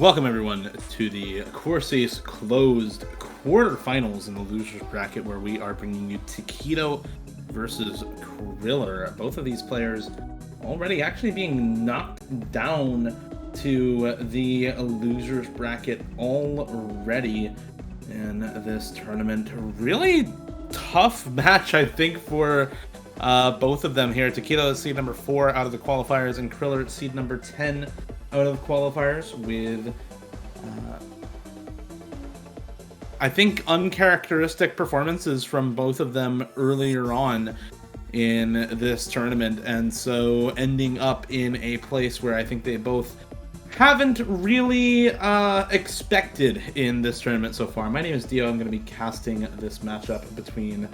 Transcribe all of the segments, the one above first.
Welcome everyone to the Corsace Closed quarterfinals in the losers bracket, where we are bringing you Tekkito versus Kriller. Both of these players already actually being knocked down to the losers bracket already in this tournament. Really tough match, I think, for both of them here. Tekkito is seed number 4 out of the qualifiers, and Kriller seed number 10 out of qualifiers, with I think uncharacteristic performances from both of them earlier on in this tournament, and so ending up in a place where I think they both haven't really expected in this tournament so far. My name is Dio. I'm going to be casting this matchup between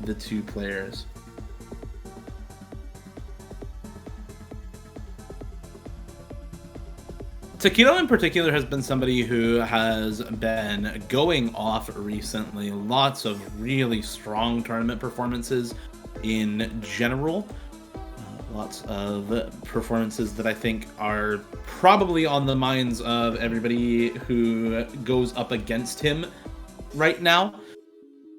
the two players. Tekkito in particular has been somebody who has been going off recently. Lots of really strong tournament performances in general. Lots of performances that I think are probably on the minds of everybody who goes up against him right now.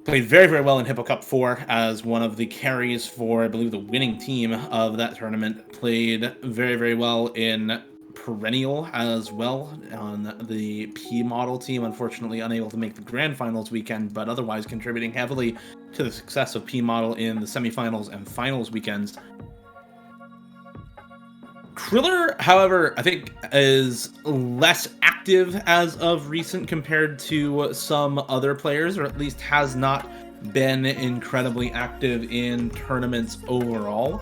Played very, very well in Hippo Cup 4 as one of the carries for, I believe, the winning team of that tournament. Played very, very well in Perennial as well on the P model team. Unfortunately unable to make the grand finals weekend, but otherwise contributing heavily to the success of P model in the semifinals and finals weekends. Kriller, however, I think is less active as of recent compared to some other players, or at least has not been incredibly active in tournaments overall.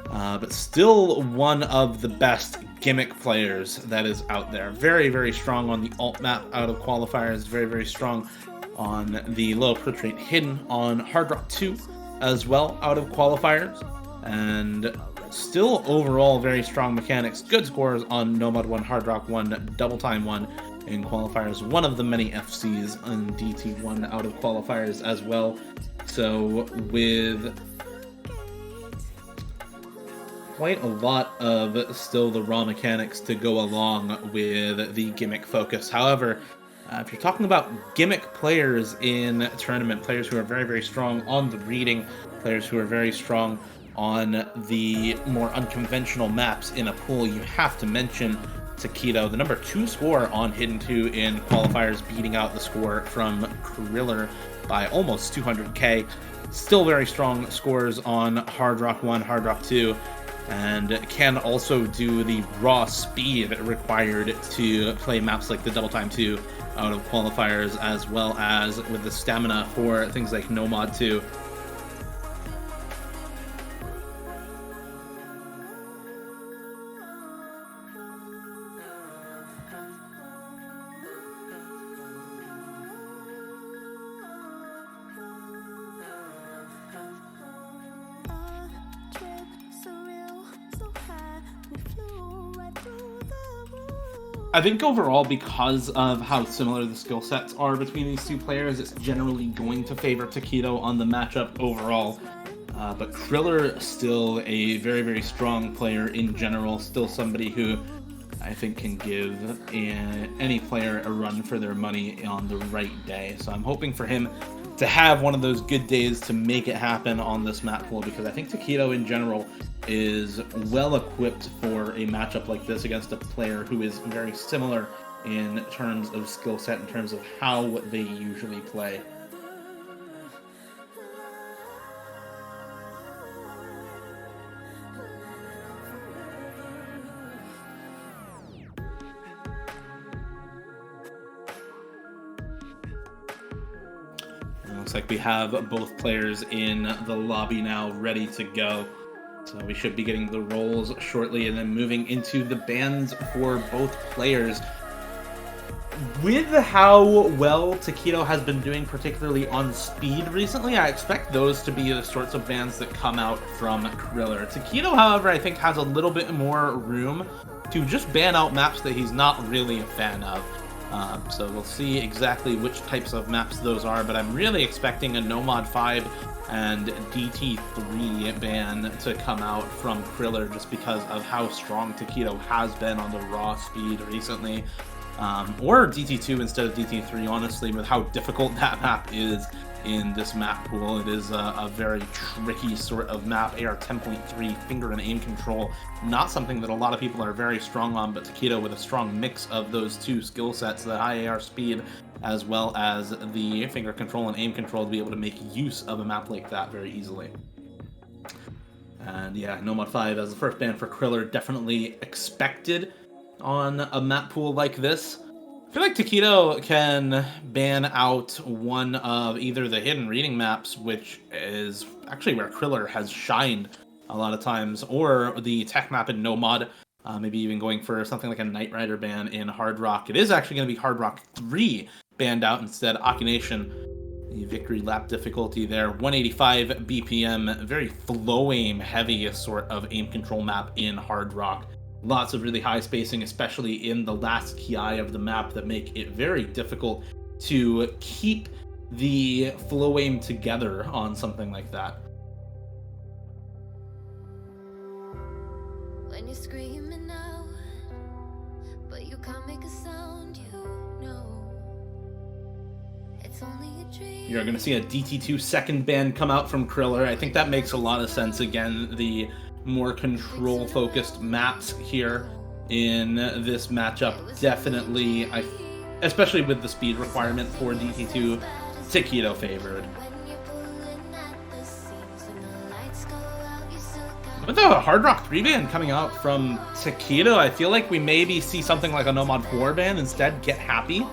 But still one of the best gimmick players that is out there. Very, very strong on the alt map out of qualifiers. Very, very strong on the low approach rate hidden on Hard Rock 2 as well out of qualifiers. And still overall very strong mechanics. Good scores on Nomad 1, Hard Rock 1, Double Time 1 in qualifiers. One of the many FCs on DT1 out of qualifiers as well. So with quite a lot of still the raw mechanics to go along with the gimmick focus. However, if you're talking about gimmick players in tournament, players who are very, very strong on the reading, players who are very strong on the more unconventional maps in a pool, you have to mention Tekkito, the number 2 score on Hidden 2 in qualifiers, beating out the score from Kriller by almost 200k. Still very strong scores on Hard Rock 1, Hard Rock 2, and can also do the raw speed required to play maps like the Double Time 2 out of qualifiers, as well as with the stamina for things like Nomad 2. I think overall, because of how similar the skill sets are between these two players, it's generally going to favor Tekkito on the matchup overall. But Kriller, still a very, very strong player in general, still somebody who I think can give any player a run for their money on the right day. So I'm hoping for him to have one of those good days to make it happen on this map pool, because I think Tekkito in general is well equipped for a matchup like this against a player who is very similar in terms of skill set, in terms of how they usually play. Looks like we have both players in the lobby now ready to go. So we should be getting the rolls shortly and then moving into the bans for both players. With how well Tekkito has been doing, particularly on speed recently, I expect those to be the sorts of bans that come out from Kriller. Tekkito, however, I think has a little bit more room to just ban out maps that he's not really a fan of. So we'll see exactly which types of maps those are, but I'm really expecting a Nomad 5 and DT3 ban to come out from Kriller, just because of how strong Tekkito has been on the raw speed recently. or DT2 instead of DT3, honestly, with how difficult that map is in this map pool. It is a very tricky sort of map. AR 10.3, finger and aim control, not something that a lot of people are very strong on, but Tekkito with a strong mix of those two skill sets, the high AR speed, as well as the finger control and aim control, to be able to make use of a map like that very easily. And yeah, Nomad 5 as the first ban for Kriller, definitely expected on a map pool like this. I feel like Tekkito can ban out one of either the hidden reading maps, which is actually where Kriller has shined a lot of times, or the tech map in Nomad, maybe even going for something like a Knight Rider ban in Hard Rock. It is actually going to be Hard Rock 3 banned out instead. Akination, the victory lap difficulty there, 185 BPM, very flow aim heavy sort of aim control map in Hard Rock. Lots of really high spacing, especially in the last ki of the map, that make it very difficult to keep the flow aim together on something like that. When you're screaming out, but you can't make a sound, you know it's only a dream. You're going to see a DT2 second ban come out from Kriller. I think that makes a lot of sense. Again, the more control-focused maps here in this matchup, definitely, especially with the speed requirement for DT2, Tekkito favored. With the Hard Rock 3 ban coming out from Tekkito, I feel like we maybe see something like a Nomad 4 ban instead. Get Happy.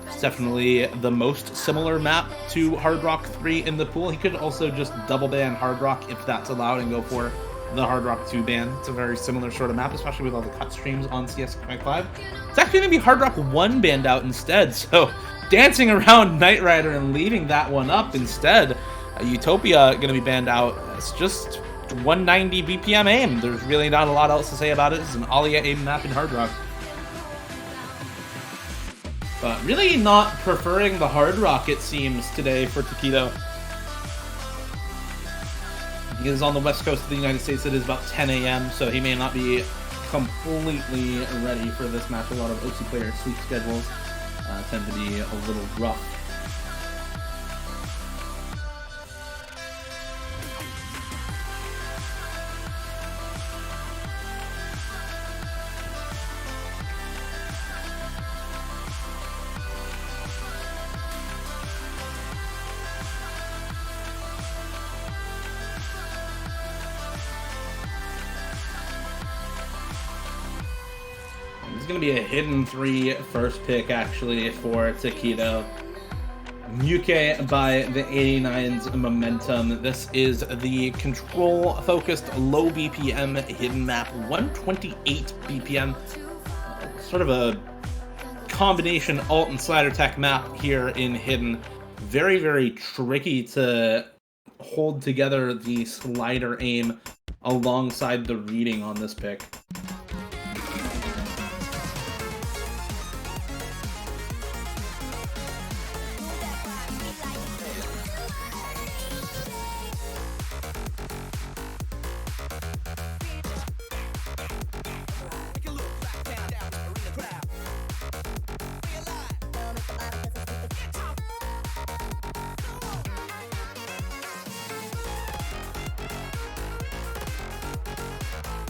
It's definitely the most similar map to Hard Rock 3 in the pool. He could also just double ban Hard Rock if that's allowed and go for the Hard Rock 2 ban. It's a very similar sort of map, especially with all the cut streams on CS5. It's actually going to be Hard Rock 1 banned out instead, so dancing around Knight Rider and leaving that one up instead. Utopia going to be banned out. It's just 190 BPM aim. There's really not a lot else to say about it. It's an Alia aim map in Hard Rock. But really not preferring the Hard Rock, it seems, today for Tekkito. He is on the west coast of the United States. It is about 10 a.m., so he may not be completely ready for this match. A lot of OC players' sleep schedules tend to be a little rough. It's going to be a hidden 3 first pick, actually, for Tekkito. Muke by the 89's Momentum. This is the control-focused, low BPM hidden map, 128 BPM. Sort of a combination alt and slider tech map here in hidden. Very, very tricky to hold together the slider aim alongside the reading on this pick.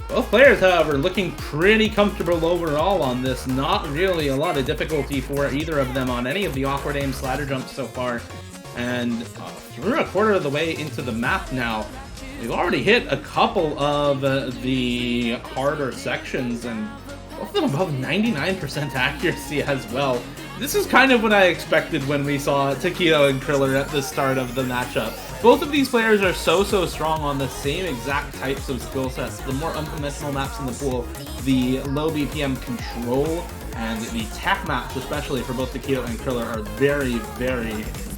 Both players, however, looking pretty comfortable overall on this. Not really a lot of difficulty for either of them on any of the awkward aim slider jumps so far. And through a quarter of the way into the map now, we've already hit a couple of the harder sections, and both of them above 99% accuracy as well. This is kind of what I expected when we saw Tekkito and Kriller at the start of the matchup. Both of these players are so strong on the same exact types of skill sets. The more unconventional maps in the pool, the low BPM control, and the tech maps, especially for both Tekkito and Kriller, are very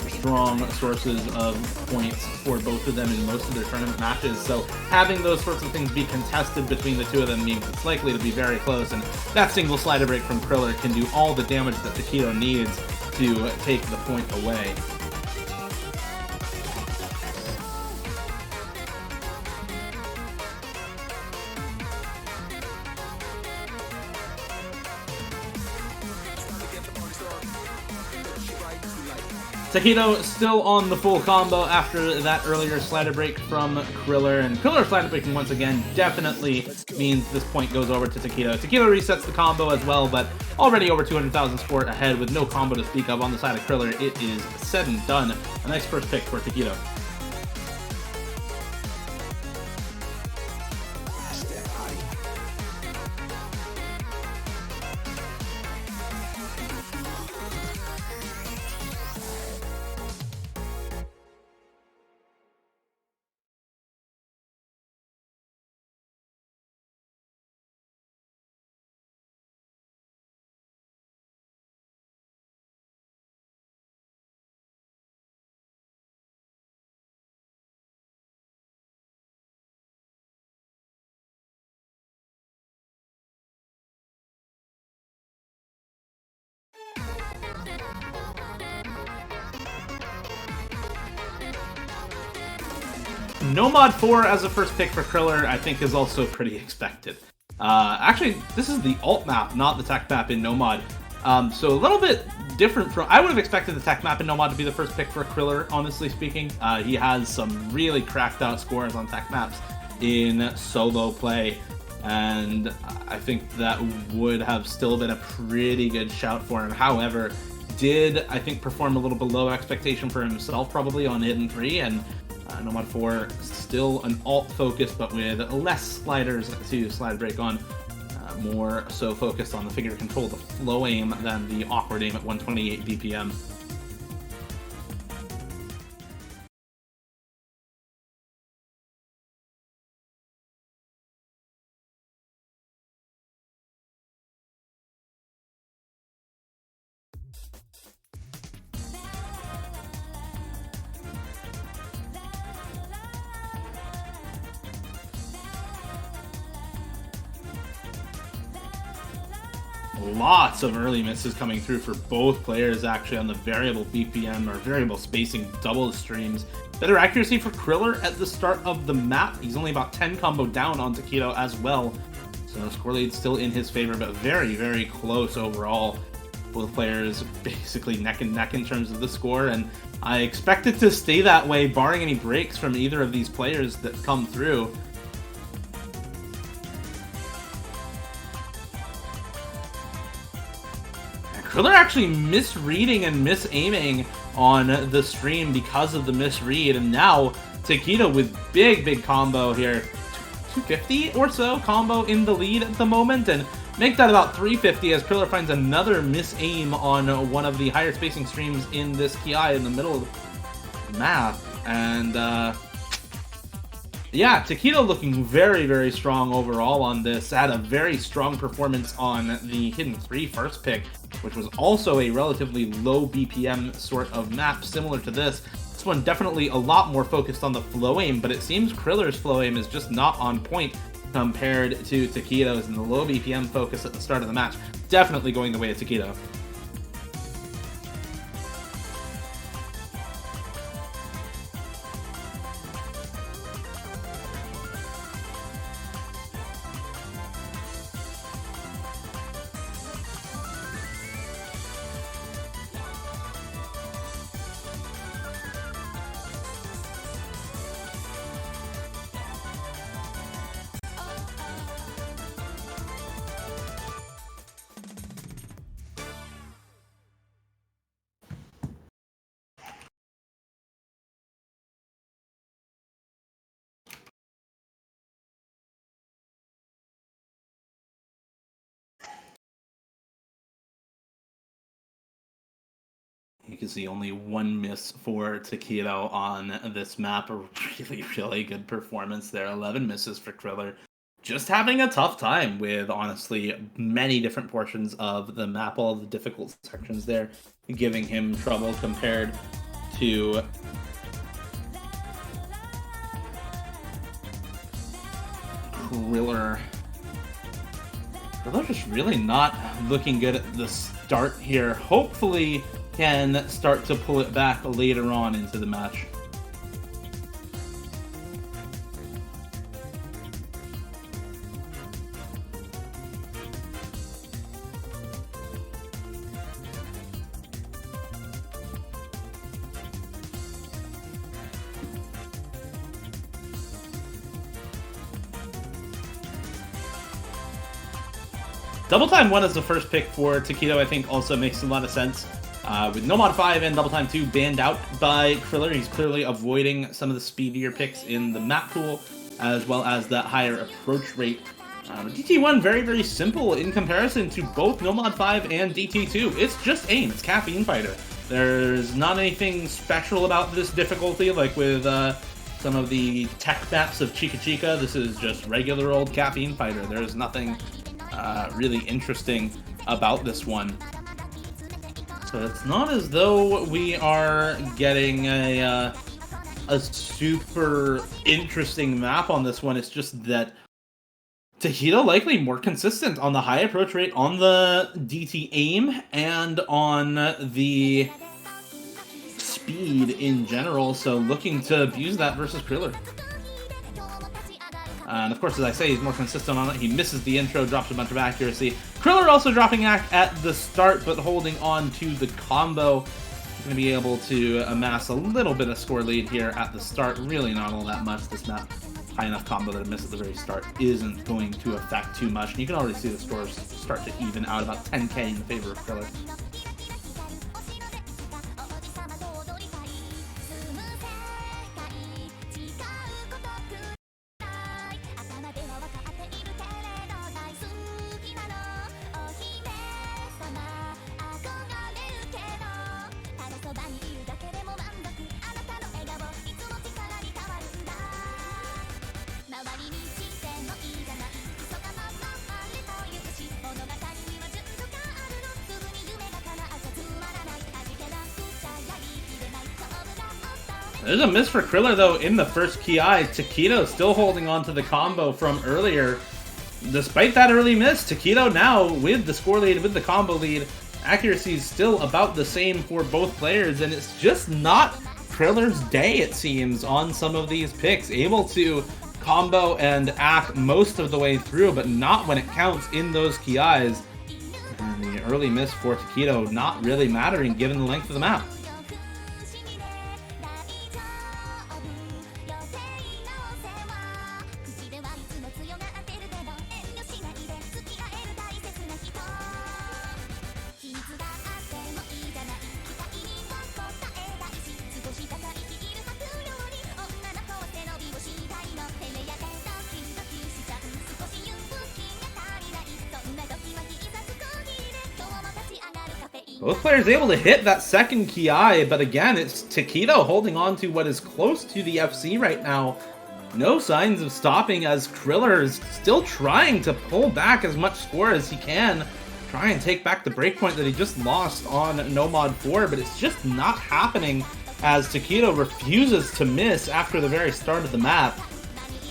strong sources of points for both of them in most of their tournament matches. So having those sorts of things be contested between the two of them means it's likely to be very close, and that single slider break from Kriller can do all the damage that Tekkito needs to take the point away. Tekkito still on the full combo after that earlier slider break from Kriller, and Kriller slider breaking once again definitely means this point goes over to Tekkito. Tekkito resets the combo as well, but already over 200,000 score ahead with no combo to speak of on the side of Kriller. It is said and done. A nice first pick for Tekkito. Nomad 4 as a first pick for Kriller, I think, is also pretty expected. Actually, this is the alt map, not the tech map in Nomad. So a little bit different from... I would have expected the tech map in Nomad to be the first pick for Kriller, honestly speaking. He has some really cracked out scores on tech maps in solo play, and I think that would have still been a pretty good shout for him. However, did, I think, perform a little below expectation for himself probably on Hidden 3, and Nomad 4 still an alt focus, but with less sliders to slide break on. More so focused on the figure control, the flow aim, than the awkward aim at 128 BPM. Lots of early misses coming through for both players, actually, on the variable BPM or variable spacing double streams. Better accuracy for Kriller at the start of the map. He's only about 10 combo down on Tekkito as well. So score lead still in his favor, but very, very close overall. Both players basically neck and neck in terms of the score, and I expect it to stay that way, barring any breaks from either of these players that come through. Kriller actually misreading and misaiming on the stream because of the misread, and now Tekkito with big combo here. 250 or so combo in the lead at the moment, and make that about 350 as Kriller finds another misaim on one of the higher spacing streams in this Ki in the middle of the map. And yeah, Tekkito looking very strong overall on this. Had a very strong performance on the Hidden 3 first pick, which was also a relatively low BPM sort of map, similar to this. This one definitely a lot more focused on the flow aim, but it seems Kriller's flow aim is just not on point compared to Tekkito's, and the low BPM focus at the start of the match definitely going the way of Tekkito. You can see only one miss for Tekkito on this map. A really good performance there. 11 misses for Kriller. Just having a tough time with, honestly, many different portions of the map. All the difficult sections there giving him trouble compared to Kriller. Kriller just really not looking good at the start here. Hopefully can start to pull it back later on into the match. Double Time 1 as the first pick for Tekkito, I think, also makes a lot of sense. With No Mod 5 and Double Time 2 banned out by Kriller, he's clearly avoiding some of the speedier picks in the map pool, as well as that higher approach rate. DT1, very, very simple in comparison to both No Mod 5 and DT2. It's just aim, it's Caffeine Fighter. There's not anything special about this difficulty, like with some of the tech maps of Chica Chica. This is just regular old Caffeine Fighter. There's nothing really interesting about this one. So it's not as though we are getting a super interesting map on this one. It's just that Tekkito likely more consistent on the high approach rate, on the DT aim, and on the speed in general, so looking to abuse that versus Kriller. And of course, as I say, he's more consistent on it. He misses the intro, drops a bunch of accuracy. Kriller also dropping at the start, but holding on to the combo. He's going to be able to amass a little bit of score lead here at the start. Really not all that much. This map, high enough combo that a miss at the very start isn't going to affect too much. And you can already see the scores start to even out, about 10k in the favor of Kriller. There's a miss for Kriller, though, in the first Ki. Tekkito still holding on to the combo from earlier. Despite that early miss, Tekkito now with the score lead, with the combo lead. Accuracy is still about the same for both players, and it's just not Kriller's day, it seems, on some of these picks. Able to combo and act most of the way through, but not when it counts in those Ki's. And the early miss for Tekkito not really mattering given the length of the map. Both players able to hit that second Ki, but again, it's Tekkito holding on to what is close to the FC right now. No signs of stopping as Kriller is still trying to pull back as much score as he can. Try and take back the breakpoint that he just lost on No Mod 4, but it's just not happening as Tekkito refuses to miss after the very start of the map.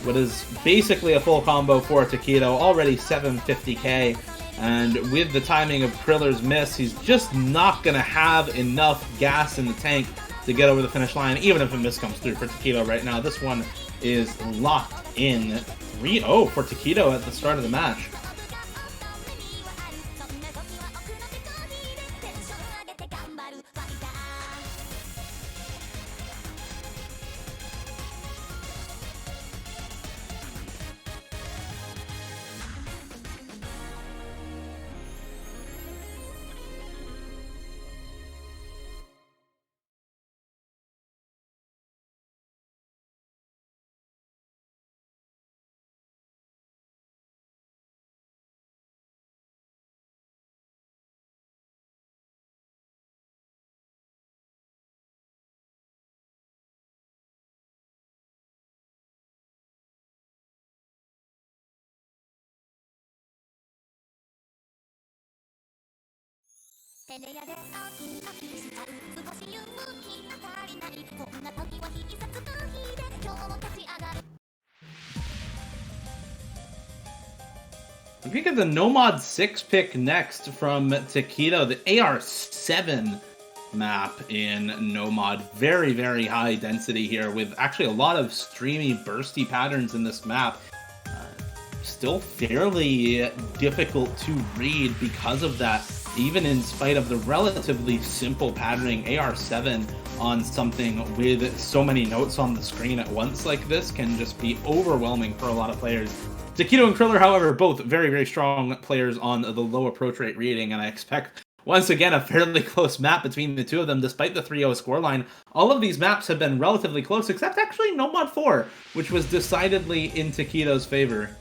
What is basically a full combo for Tekkito, already 750k. And with the timing of Kriller's miss, he's just not going to have enough gas in the tank to get over the finish line, even if a miss comes through for Tekkito right now. This one is locked in. 3-0 for Tekkito at the start of the match. We get the No Mod 6 pick next from Tekkito, the AR7 map in No Mod. Very, very high density here with actually a lot of streamy, bursty patterns in this map. Still fairly difficult to read because of that, even in spite of the relatively simple patterning. AR7 on something with so many notes on the screen at once like this can just be overwhelming for a lot of players. Tekkito and Kriller, however, both very, very strong players on the low approach rate rating, and I expect, once again, a fairly close map between the two of them, despite the 3-0 scoreline. All of these maps have been relatively close, except actually No Mod 4, which was decidedly in Tekkito's favor.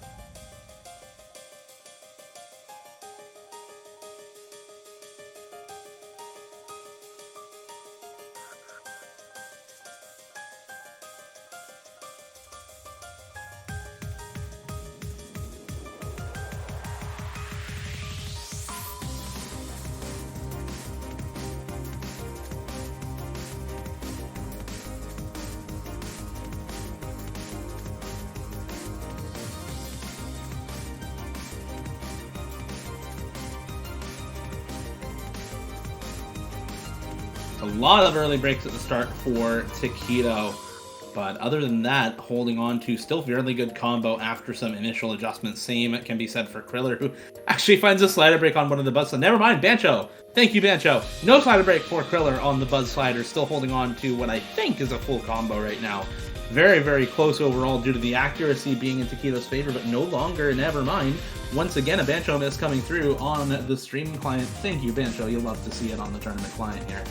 A lot of early breaks at the start for Tekkito, but other than that, holding on to still fairly good combo after some initial adjustments. Same can be said for Kriller, who actually finds a slider break on one of the buzz. So never mind, Bancho. Thank you, Bancho. No slider break for Kriller on the buzz slider, still holding on to what I think is a full combo right now. Very, very close overall due to the accuracy being in Tekkito's favor, but no longer, never mind. Once again, a Bancho miss coming through on the stream client. Thank you, Bancho. You'll love to see it on the tournament client here.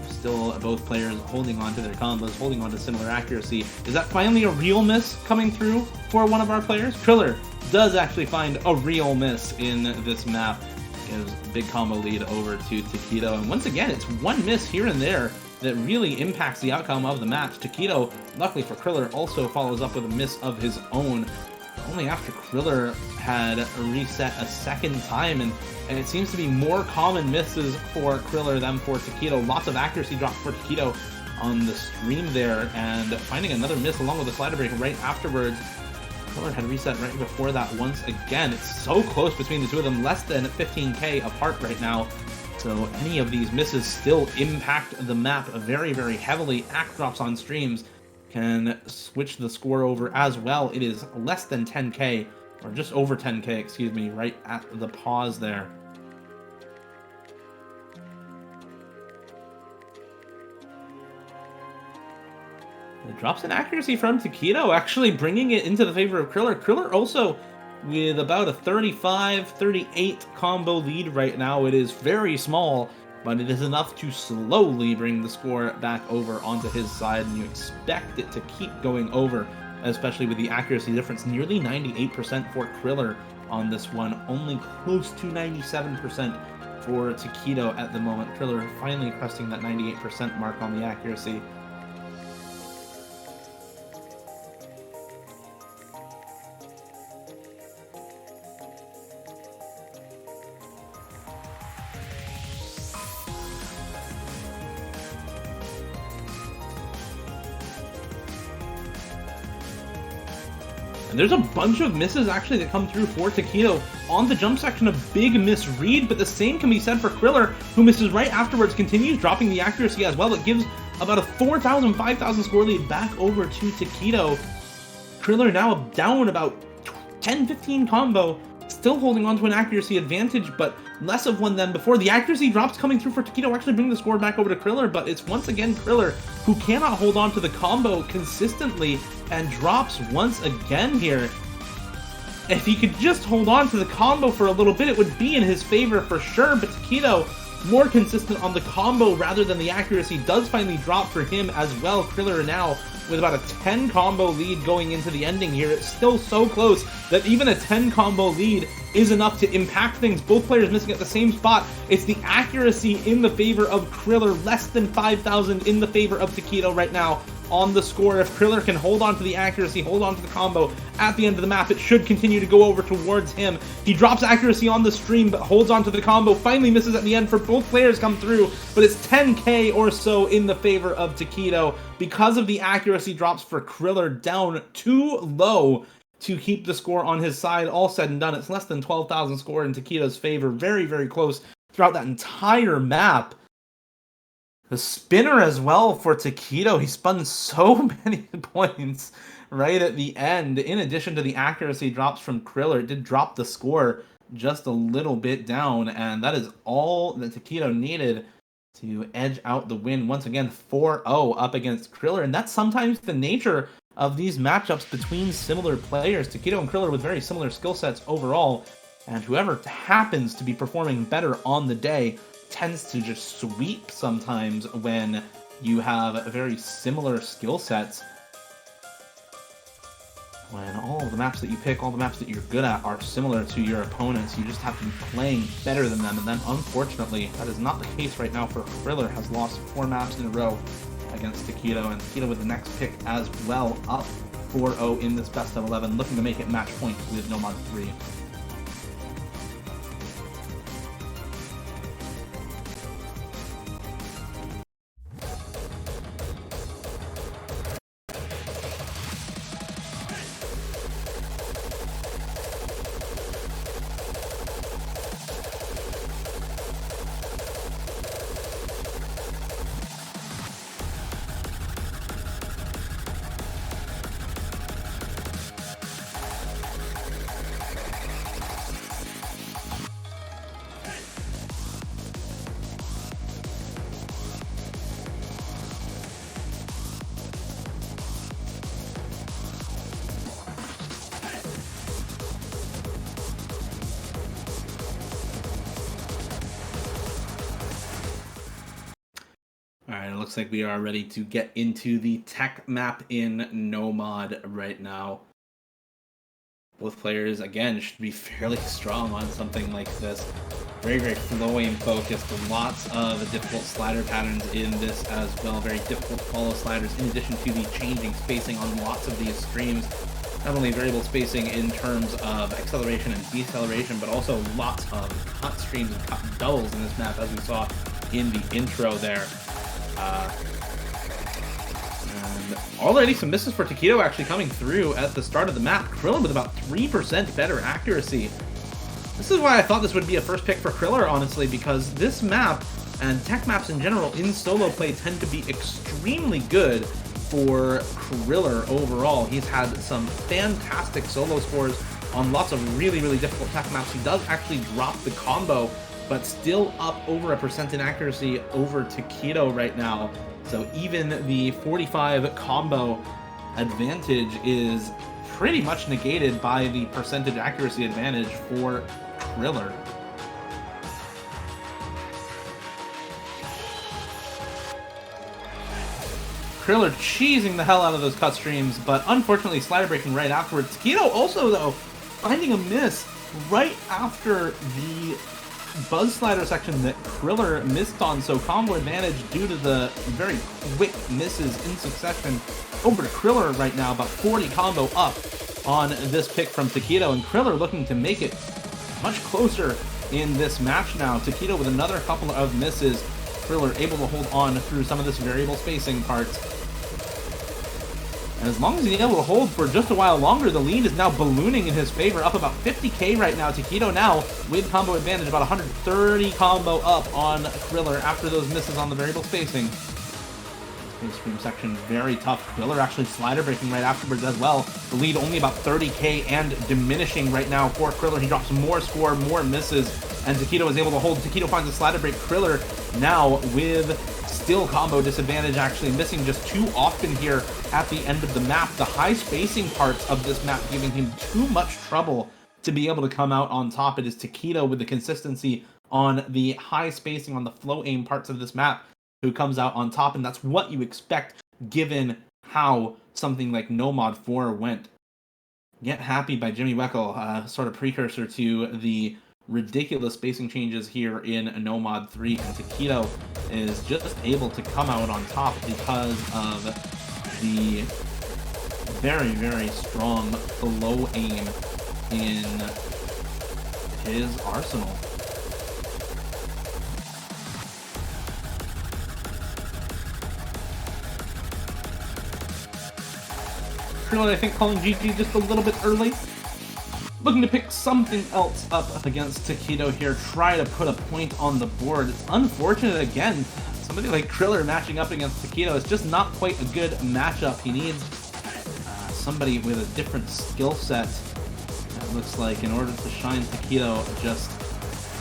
Still both players holding on to their combos, holding on to similar accuracy. Is that finally a real miss coming through for one of our players? Kriller does actually find a real miss in this map. Gives big combo lead over to Tekkito. And once again, it's one miss here and there that really impacts the outcome of the match. Tekkito, luckily for Kriller, also follows up with a miss of his own. Only after Kriller had reset a second time, and it seems to be more common misses for Kriller than for Tekkito. Lots of accuracy drops for Tekkito on the stream there, and finding another miss along with the slider break right afterwards. Kriller had reset right before that once again. It's so close between the two of them, less than 15k apart right now. So any of these misses still impact the map very, very heavily. Act drops on streams can switch the score over as well. It is less than 10k, or just over 10k, excuse me, right at the pause there. It drops in accuracy from Tekkito, actually bringing it into the favor of Kriller. Kriller also with about a 35-38 combo lead right now. It is very small, but it is enough to slowly bring the score back over onto his side, and you expect it to keep going over, especially with the accuracy difference. Nearly 98% for Kriller on this one, only close to 97% for Tekkito at the moment. Kriller finally cresting that 98% mark on the accuracy. And there's a bunch of misses actually that come through for Tekkito on the jump section. A big misread, but the same can be said for Kriller, who misses right afterwards, continues dropping the accuracy as well. It gives about a 4,000, 5,000 score lead back over to Tekkito. Kriller now down about 10-15 combo, still holding on to an accuracy advantage, but less of one than before. The accuracy drops coming through for Tekkito actually bring the score back over to Kriller, but it's once again Kriller who cannot hold on to the combo consistently and drops once again here. If he could just hold on to the combo for a little bit, it would be in his favor for sure, but Tekkito, more consistent on the combo rather than the accuracy, does finally drop for him as well. Kriller now with about a 10 combo lead going into the ending here. It's still so close that even a 10 combo lead is enough to impact things. Both players missing at the same spot. It's the accuracy in the favor of Kriller, less than 5,000 in the favor of Tekkito right now on the score. If Kriller can hold on to the accuracy, hold on to the combo at the end of the map, it should continue to go over towards him. He drops accuracy on the stream, but holds on to the combo, finally misses at the end for both players come through, but it's 10k or so in the favor of Tekkito because of the accuracy drops for Kriller down too low to keep the score on his side. All said and done, it's less than 12,000 score in Tekkito's favor. Very, very close throughout that entire map. The spinner as well for Tekkito. He spun so many points right at the end. In addition to the accuracy drops from Kriller, it did drop the score just a little bit down, and that is all that Tekkito needed to edge out the win. Once again, 4-0 up against Kriller, and that's sometimes the nature of these matchups between similar players. Tekkito and Kriller with very similar skill sets overall, and whoever happens to be performing better on the day tends to just sweep sometimes when you have very similar skill sets. When all of the maps that you pick, all the maps that you're good at are similar to your opponents, you just have to be playing better than them, and then unfortunately, that is not the case right now for Kriller. Has lost 4 maps in a row against Tekkito, and Tekkito with the next pick as well, up 4-0 in this best of 11, looking to make it match point with Nomad 3. Alright, it looks like we are ready to get into the tech map in Nomad right now. Both players, again, should be fairly strong on something like this. Very, very flowing focused. Lots of difficult slider patterns in this as well. Very difficult follow sliders, in addition to the changing spacing on lots of these streams. Not only variable spacing in terms of acceleration and deceleration, but also lots of cut streams and cut doubles in this map, as we saw in the intro there. And already some misses for Tekkito actually coming through at the start of the map. Kriller with about 3% better accuracy. This is why I thought this would be a first pick for Kriller, honestly, because this map, and tech maps in general in solo play, tend to be extremely good for Kriller overall. He's had some fantastic solo scores on lots of really, really difficult tech maps. He does actually drop the combo, but still up over 1% in accuracy over Tekkito right now. So even the 45 combo advantage is pretty much negated by the percentage accuracy advantage for Kriller. Kriller cheesing the hell out of those cut streams, but unfortunately slider breaking right afterwards. Tekkito also, though, finding a miss right after the buzz slider section that Kriller missed on, so combo advantage due to the very quick misses in succession over to Kriller right now. About 40 combo up on this pick from Tekkito, and Kriller looking to make it much closer in this match now. Tekkito with another couple of misses. Kriller able to hold on through some of this variable spacing parts. And as long as he's able to hold for just a while longer, the lead is now ballooning in his favor, up about 50k right now. Tekkito now with combo advantage, about 130 combo up on Kriller after those misses on the variable spacing. Space stream section very tough. Kriller actually slider breaking right afterwards as well. The lead only about 30k and diminishing right now for Kriller. He drops more score, more misses, and Tekkito is able to hold. Tekkito finds a slider break. Kriller now with still combo disadvantage, actually missing just too often here at the end of the map. The high spacing parts of this map giving him too much trouble to be able to come out on top. It is Tekkito with the consistency on the high spacing on the flow aim parts of this map who comes out on top, and that's what you expect given how something like Nomad 4 went. Get Happy by Jimmy Weckel, sort of precursor to the ridiculous spacing changes here in Nomad 3, and Tekkito is just able to come out on top because of the very, very strong low aim in his arsenal. I think calling GG just a little bit early. Looking to pick something else up against Tekkito here, try to put a point on the board. It's unfortunate again, somebody like Kriller matching up against Tekkito is just not quite a good matchup. He needs somebody with a different skill set, it looks like, in order to shine. Tekkito just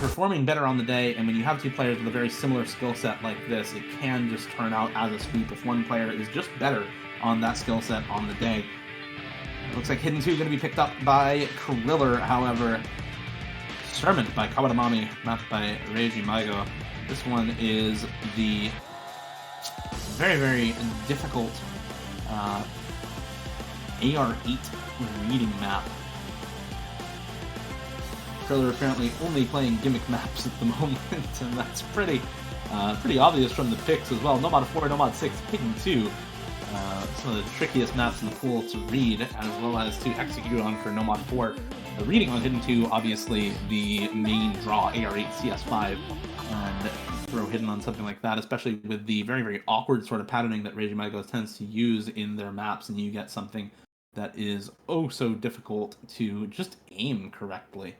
performing better on the day, and when you have two players with a very similar skill set like this, it can just turn out as a sweep if one player is just better on that skill set on the day. It looks like Hidden 2 going to be picked up by Kriller, however. Sermon by Kawatamami, mapped by Reiji Maigo. This one is the very, very difficult AR8 reading map. Kriller apparently only playing gimmick maps at the moment, and that's pretty obvious from the picks as well. Nomad 4, Nomad 6, Hidden 2. Some of the trickiest maps in the pool to read, as well as to execute on for Nomad 4. The reading on Hidden 2, obviously the main draw, AR8, CS5, and throw Hidden on something like that, especially with the very, very awkward sort of patterning that Reiji Maigo tends to use in their maps, and you get something that is oh so difficult to just aim correctly.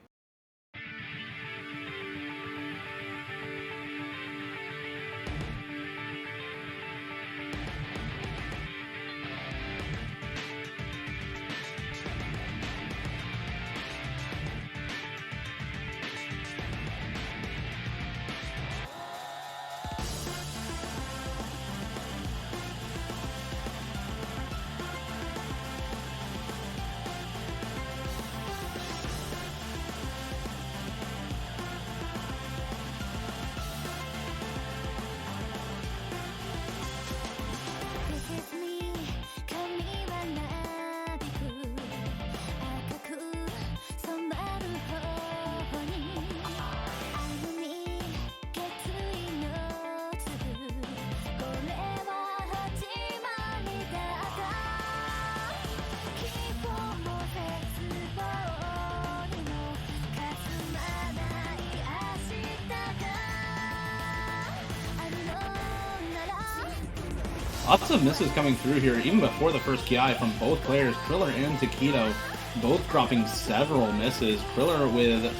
Lots of misses coming through here, even before the first KI from both players. Kriller and Tekkito both dropping several misses. Kriller with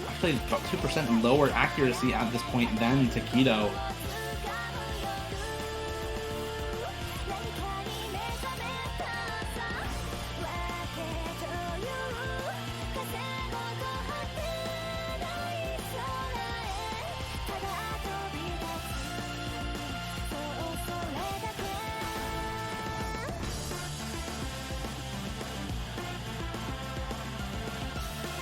actually about 2% lower accuracy at this point than Tekkito.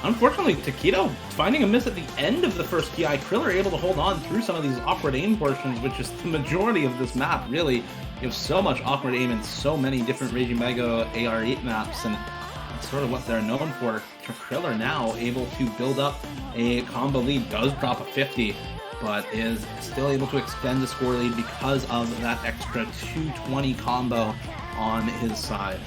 Unfortunately, Tekkito finding a miss at the end of the first TI. Kriller able to hold on through some of these awkward aim portions, which is the majority of this map, really. You have so much awkward aim in so many different Reiji Maigo AR8 maps, and that's sort of what they're known for. Kriller now able to build up a combo lead, does drop a 50, but is still able to extend the score lead because of that extra 220 combo on his side.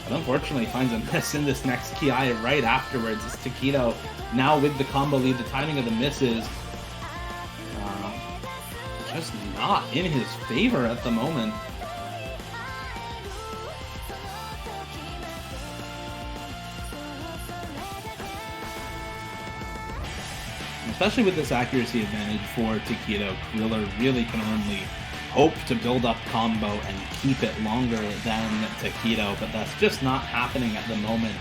But unfortunately finds a miss in this next KI right afterwards. It's Tekkito now with the combo lead. The timing of the misses just not in his favor at the moment. Especially with this accuracy advantage for Tekkito, Kriller really can only hope to build up combo and keep it longer than Tekkito, but that's just not happening at the moment.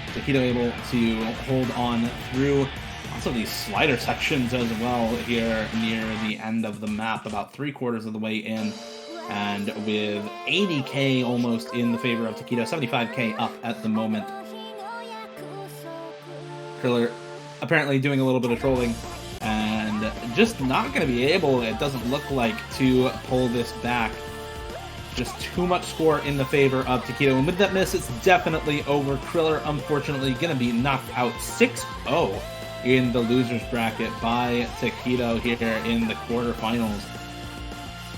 Tekkito able to hold on through lots of these slider sections as well here near the end of the map, about 3/4 of the way in, and with 80k almost in the favor of Tekkito, 75k up at the moment. Kriller apparently doing a little bit of trolling and just not going to be able, it doesn't look like, to pull this back. Just too much score in the favor of Tekkito, and with that miss, it's definitely over. Kriller, unfortunately, going to be knocked out 6-0 in the losers bracket by Tekkito here in the quarterfinals.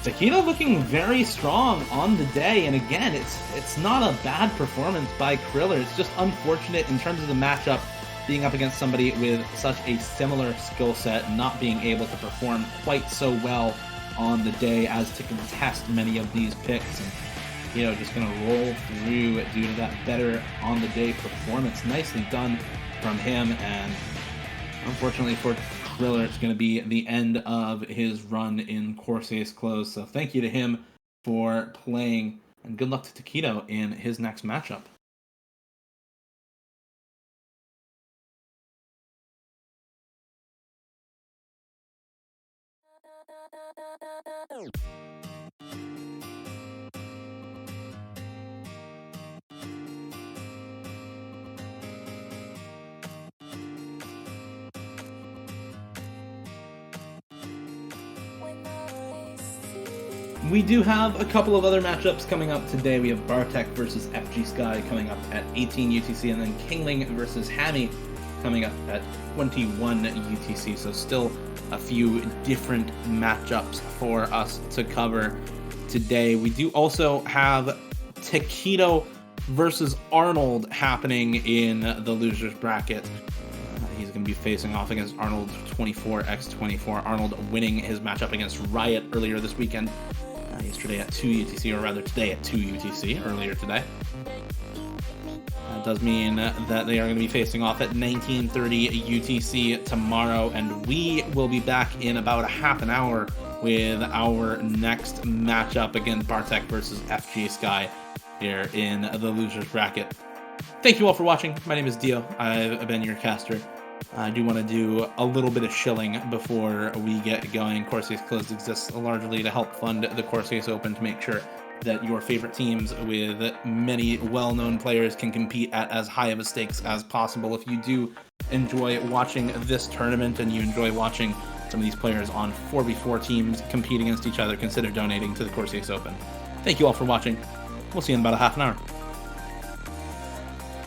Tekkito looking very strong on the day, and again, it's not a bad performance by Kriller. It's just unfortunate in terms of the matchup, being up against somebody with such a similar skill set, not being able to perform quite so well on the day as to contest many of these picks, and just going to roll through due to that better on the day performance. Nicely done from him, and unfortunately for thriller. It's going to be the end of his run in Corsace Closed. So thank you to him for playing, and good luck to Tekkito in his next matchup. We do have a couple of other matchups coming up today. We have Bartek versus FG Sky coming up at 18 UTC, and then Kingling versus Hammy coming up at 21 UTC. So still a few different matchups for us to cover today. We do also have Tekkito versus Arnold happening in the losers bracket. He's going to be facing off against Arnold 24x24. Arnold winning his matchup against Riot earlier this weekend. Yesterday at 2 UTC, or rather today at 2 UTC, earlier today. That does mean that they are going to be facing off at 19:30 UTC tomorrow, and we will be back in about a half an hour with our next matchup against Bartek versus FG Sky here in the losers bracket. Thank you all for watching. My name is Dio. I've been your caster. I do want to do a little bit of shilling before we get going. Corsace Closed exists largely to help fund the Corsace Open, to make sure that your favorite teams with many well-known players can compete at as high of a stakes as possible. If you do enjoy watching this tournament and you enjoy watching some of these players on 4v4 teams compete against each other, consider donating to the Corsace Open. Thank you all for watching. We'll see you in about a half an hour.